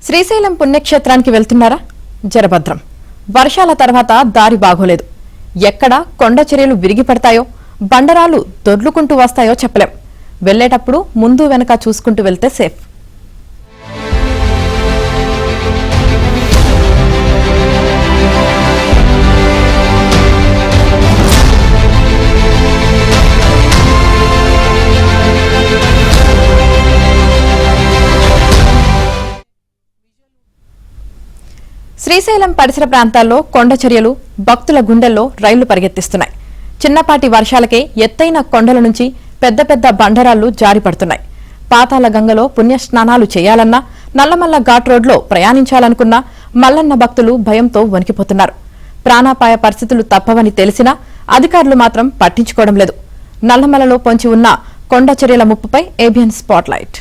శ్రీశైలం పుణ్యక్షేత్రానికి వెళ్తున్నారా? జరభద్రం. వర్షాల తర్వాత దారి బాగోలేదు. ఎక్కడ కొండ చర్యలు విరిగి పడతాయో, బండరాలు దొర్లుకుంటూ వస్తాయో చెప్పలేం. వెళ్లేటప్పుడు ముందు వెనక చూసుకుంటూ వెళ్తే సేఫ్. శ్రీశైలం పరిసర ప్రాంతాల్లో కొండ చర్యలు భక్తుల గుండెల్లో రైళ్లు పరిగెత్తిస్తున్నాయి. చిన్నపాటి వర్షాలకే ఎత్తైన కొండల నుంచి పెద్ద పెద్ద బండరాళ్లు జారిపడుతున్నాయి. పాతాళ గంగలో పుణ్యస్నానాలు చేయాలన్నా, నల్లమల్ల ఘాట్ రోడ్లో ప్రయాణించాలనుకున్నా మల్లన్న భక్తులు భయంతో వణికిపోతున్నారు. ప్రాణాపాయ పరిస్థితులు తప్పవని తెలిసినా అధికారులు మాత్రం పట్టించుకోవడం లేదు. నల్లమల్లలో పొంచి ఉన్న కొండ చర్యల ముప్పుపై ఏబిఎన్ స్పాట్లైట్.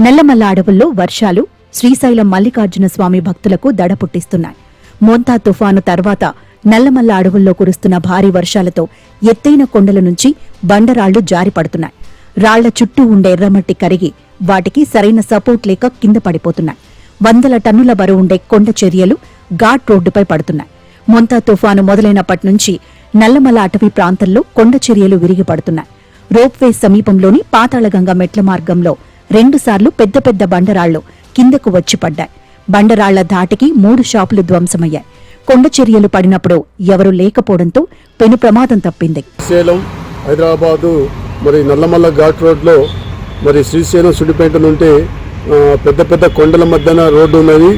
నల్లమల్ల అడవుల్లో వర్షాలు శ్రీశైలం మల్లికార్జున స్వామి భక్తులకు దడ పుట్టిస్తున్నాయి. మోంతా తుఫాను తర్వాత నల్లమల్ల అడవుల్లో కురుస్తున్న భారీ వర్షాలతో ఎత్తైన కొండల నుంచి బండరాళ్లు జారిపడుతున్నాయి. రాళ్ల చుట్టూ ఉండే ఎర్రమట్టి కరిగి వాటికి సరైన సపోర్ట్ లేక కింద పడిపోతున్నాయి. వందల టన్నుల బరువుండే కొండ చర్యలు ఘాట్ రోడ్డుపై పడుతున్నాయి. మోంతా తుఫాను మొదలైనప్పటి నుంచి నల్లమల్ల అటవీ ప్రాంతంలో కొండ చర్యలు విరిగి పడుతున్నాయి. రోప్వే సమీపంలోని పాతాళగంగ మెట్ల మార్గంలో 2 సార్లు పెద్ద పెద్ద బండరాళ్లు కిందకు వచ్చి పడ్డాయి. బండరాళ్ల ధాటికి 3 షాపులు ధ్వంసమయ్యాయి. కొండ చర్యలు పడినప్పుడు ఎవరూ లేకపోవడంతో పెను ప్రమాదం తప్పింది. శ్రీశైలం హైదరాబాదు నల్లమల్ల ఘాట్ రోడ్లో శ్రీశైలం సుడిపేట నుండి పెద్ద పెద్ద కొండల మధ్యన రోడ్డు ఉన్నది.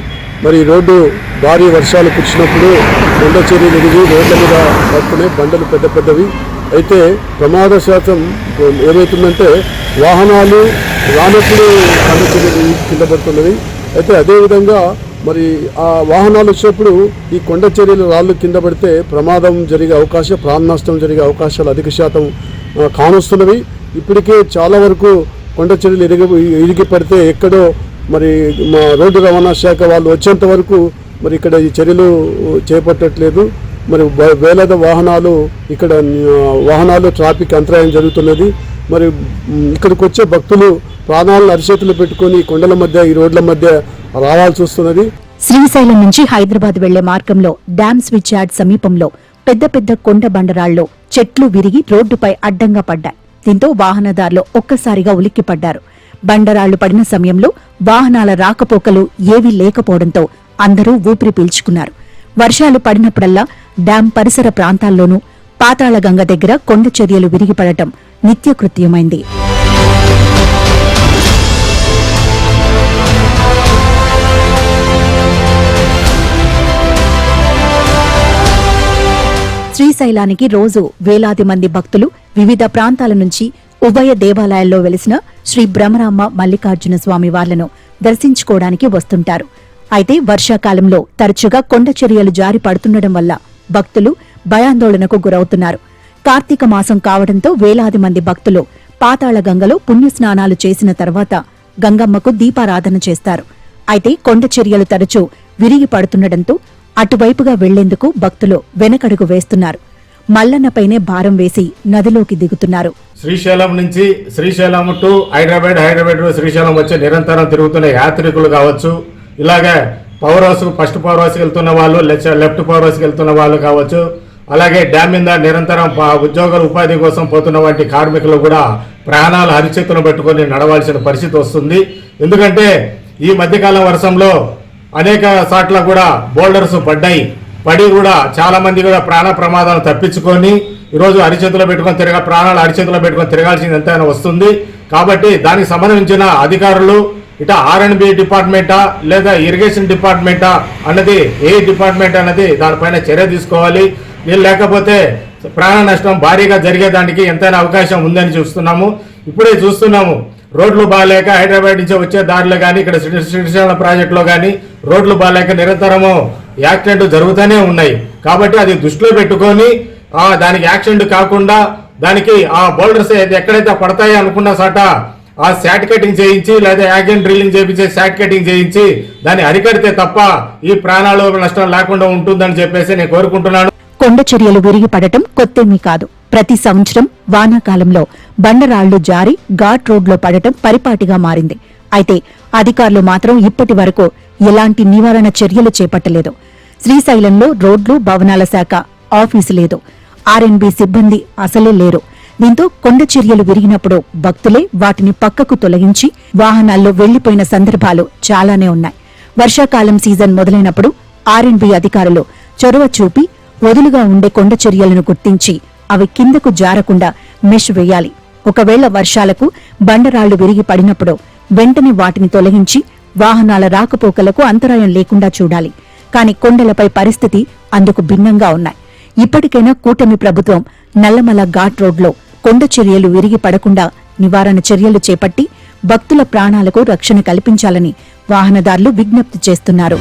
రోడ్డు భారీ వర్షాలు కురిసినప్పుడు కొండ చర్యలు ఎదిగి రోడ్ల మీద పడుతున్నాయి. బండలు పెద్ద పెద్దవి. అయితే ప్రమాద శాతం ఏమవుతుందంటే వాహనాలు రానప్పుడు కొండ చర్యలు కింద పడుతున్నది. అయితే అదేవిధంగా ఆ వాహనాలు వచ్చేప్పుడు ఈ కొండ చర్యలు రాళ్ళు కింద పడితే ప్రమాదం జరిగే అవకాశం, ప్రాణ నష్టం జరిగే అవకాశాలు అధిక శాతం కానొస్తున్నవి. ఇప్పటికే చాలా వరకు కొండ చర్యలు ఇరిగి పడితే ఎక్కడో మా రోడ్డు రవాణా శాఖ వాళ్ళు వచ్చేంత వరకు ఇక్కడ ఈ చర్యలు చేపట్టట్లేదు. వేలాది వాహనాలు ట్రాఫిక్ అంతరాయం జరుగుతున్నది. ఇక్కడికి వచ్చే భక్తులు ప్రాణాలను అరిచేతులు పెట్టుకుని కొండల మధ్య ఈ రోడ్ల మధ్య రావాల్సి వస్తున్నది. శ్రీశైలం నుంచి హైదరాబాద్ వెళ్లే మార్గంలో డ్యామ్ స్విచ్ యార్డ్ సమీపంలో పెద్ద పెద్ద కొండ బండరాళ్లు చెట్లు విరిగి రోడ్డుపై అడ్డంగా పడ్డాయి. దీంతో వాహనదారులు ఒక్కసారిగా ఉలిక్కిపడ్డారు. బండరాళ్లు పడిన సమయంలో వాహనాల రాకపోకలు ఏవీ లేకపోవడంతో అందరూ ఊపిరి పీల్చుకున్నారు. వర్షాలు పడినప్పుడల్లా డ్యాం పరిసర ప్రాంతాల్లోనూ పాతాళగంగ దగ్గర కొండ చర్యలు విరిగిపడటం నిత్యకృత్యమైంది. శ్రీశైలానికి రోజు వేలాది మంది భక్తులు వివిధ ప్రాంతాల నుంచి ఉభయ దేవాలయాల్లో వెలిసిన శ్రీ బ్రహ్మరాంబ మల్లికార్జున స్వామి వార్లను దర్శించుకోవడానికి వస్తుంటారు. అయితే వర్షాకాలంలో తరచుగా కొండ చర్యలు జారి పడుతుండడం వల్ల భక్తులు భయాందోళనకు గురవుతున్నారు. కార్తీక మాసం కావడంతో వేలాది మంది భక్తులు పాతాళగంగలో పుణ్యస్నానాలు చేసిన తర్వాత గంగమ్మకు దీపారాధన చేస్తారు. అయితే కొండ చర్యలు తరచూ విరిగి పడుతుండటంతో అటువైపుగా వెళ్లేందుకు భక్తులు వెనకడుగు వేస్తున్నారు. మల్లన్నపైనే భారం వేసి నదిలోకి దిగుతున్నారు. శ్రీశైలం నుంచి శ్రీశైలం టు హైదరాబాద్ శ్రీశైలం వచ్చి నిరంతరం తిరుగుతున్న యాత్రికులు కావచ్చు, ఇలాగే ఫస్ట్ పవర్ హౌస్కి వెళ్తున్న వాళ్ళు, లెఫ్ట్ పవర్ హౌస్కి వెళ్తున్న వాళ్ళు కావచ్చు, అలాగే డ్యామ్ మీద నిరంతరం ఉద్యోగాల ఉపాధి కోసం పోతున్న వంటి కార్మికులు కూడా ప్రాణాలు అరిచేతులు పెట్టుకుని నడవాల్సిన పరిస్థితి వస్తుంది. ఎందుకంటే ఈ మధ్యకాలం వర్షంలో అనేక చోట్ల కూడా బోల్డర్స్ పడి కూడా చాలా మంది కూడా ప్రాణ ప్రమాదాలు తప్పించుకొని ఈరోజు అరిచేతులు పెట్టుకొని ప్రాణాలు అరిచేతులు పెట్టుకొని తిరగాల్సింది ఎంతైనా వస్తుంది. కాబట్టి దానికి సంబంధించిన అధికారులు ఇట R&B డిపార్ట్మెంటా లేదా ఇరిగేషన్ డిపార్ట్మెంటా అన్నది ఏ డిపార్ట్మెంట్ అన్నది దానిపైన చర్య తీసుకోవాలి. వీళ్ళు లేకపోతే ప్రాణ నష్టం భారీగా జరిగేదానికి ఎంతైనా అవకాశం ఉందని ఇప్పుడే చూస్తున్నాము. రోడ్లు బాగాలేక హైదరాబాద్ నుంచి వచ్చే దారిలో కానీ ఇక్కడ శ్రీశైలం ప్రాజెక్టులో కానీ రోడ్లు బాగాలేక నిరంతరము యాక్సిడెంట్ జరుగుతూనే ఉన్నాయి. కాబట్టి అది దృష్టిలో పెట్టుకొని దానికి యాక్సిడెంట్ కాకుండా దానికి ఆ బోల్డర్స్ ఎక్కడైతే పడతాయో అనుకున్న చోట ఆ శాట్ కటింగ్ చేయించి లేదా యాగన్ డ్రిల్లింగ్ చేయించి శాట్ కటింగ్ చేయించి దాన్ని అరికడితే తప్ప ఈ ప్రాణాలు నష్టం లేకుండా ఉంటుందని చెప్పేసి నేను కోరుకుంటున్నాను. కొండ చర్యలు విరిగి పడటం కొత్తేమీ కాదు. ప్రతి సంవత్సరం వానాకాలంలో బండరాళ్లు జారి ఘాట్ రోడ్లో పడటం పరిపాటిగా మారింది. అయితే అధికారులు మాత్రం ఇప్పటి వరకు ఎలాంటి నివారణ చర్యలు చేపట్టలేదు. శ్రీశైలంలో రోడ్లు, భవనాల శాఖ ఆఫీసు లేదు. ఆర్ఎన్బి సిబ్బంది అసలే లేరు. దీంతో కొండ చర్యలు విరిగినప్పుడు భక్తులే వాటిని పక్కకు తొలగించి వాహనాల్లో వెళ్లిపోయిన సందర్భాలు చాలానే ఉన్నాయి. వర్షాకాలం సీజన్ మొదలైనప్పుడు ఆర్ఎన్బి అధికారులు చొరవ చూపి వదులుగా ఉండే కొండ చర్యలను గుర్తించి అవి కిందకు జారకుండా మెష్ వేయాలి. ఒకవేళ వర్షాలకు బండరాళ్లు విరిగి పడినప్పుడు వెంటనే వాటిని తొలగించి వాహనాల రాకపోకలకు అంతరాయం లేకుండా చూడాలి. కాని కొండలపై పరిస్థితి అందుకు భిన్నంగా ఉన్నాయి. ఇప్పటికైనా కూటమి ప్రభుత్వం నల్లమల ఘాట్ రోడ్లో కొండ చర్యలు విరిగి పడకుండా నివారణ చర్యలు చేపట్టి భక్తుల ప్రాణాలకు రక్షణ కల్పించాలని వాహనదారులు విజ్ఞప్తి చేస్తున్నారు.